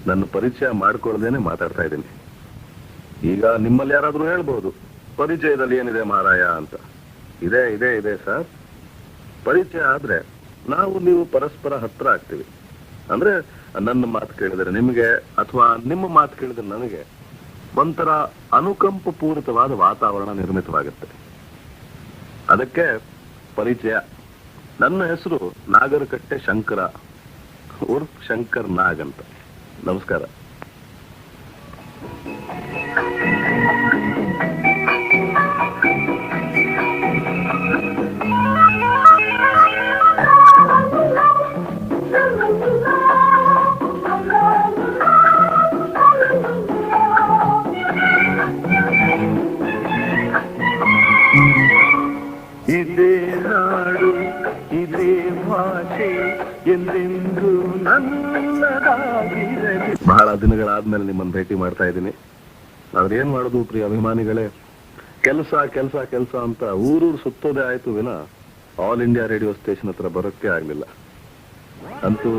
ನನ್ನ ಪರಿಚಯ ಮಾಡ್ಕೊಳ್ದೇನೆ ಮಾತಾಡ್ತಾ ಇದ್ದೀನಿ. ಈಗ ನಿಮ್ಮಲ್ಲಿ ಯಾರಾದ್ರೂ ಹೇಳ್ಬೋದು, ಪರಿಚಯದಲ್ಲಿ ಏನಿದೆ ಮಾರಾಯ ಅಂತ. ಇದೆ ಇದೆ ಇದೆ ಸರ್. ಪರಿಚಯ ಆದ್ರೆ ನಾವು ನೀವು ಪರಸ್ಪರ ಹತ್ರ ಆಗ್ತೀವಿ. ಅಂದ್ರೆ ನನ್ನ ಮಾತು ಕೇಳಿದ್ರೆ ನಿಮಗೆ ಅಥವಾ ನಿಮ್ಮ ಮಾತು ಕೇಳಿದ್ರೆ ನನಗೆ ಒಂಥರ ಅನುಕಂಪ ಪೂರಿತವಾದ ವಾತಾವರಣ ನಿರ್ಮಿತವಾಗುತ್ತೆ. ಅದಕ್ಕೆ ಪರಿಚಯ. ನನ್ನ ಹೆಸರು ನಾಗರಕಟ್ಟೆ ಶಂಕರ, ಉರ್ಫ್ ಶಂಕರ್ ನಾಗ್ ಅಂತ. ನಮಸ್ಕಾರ. ಇದೇ ನಾಡು ಇದೇ ಭಾಷೆ ಎಂದೆಂದು ನನ್ನದಾಗಿರಲಿ. ಬಹಳ ದಿನಗಳಾದ್ಮೇಲೆ ನಿಮ್ಮನ್ನು ಭೇಟಿ ಮಾಡ್ತಾ ಇದ್ದೀನಿ. ಆದ್ರೆ ಏನ್ ಮಾಡೋದು ಪ್ರಿಯ ಅಭಿಮಾನಿಗಳೇ, ಕೆಲಸ ಕೆಲಸ ಕೆಲಸ ಅಂತ ಊರೂರು ಸುತ್ತೋದೇ ಆಯ್ತು ವಿನ ಆಲ್ ಇಂಡಿಯಾ ರೇಡಿಯೋ ಸ್ಟೇಷನ್ ಹತ್ರ ಬರೋಕ್ಕೆ ಆಗ್ಲಿಲ್ಲ. ಅಂತೂ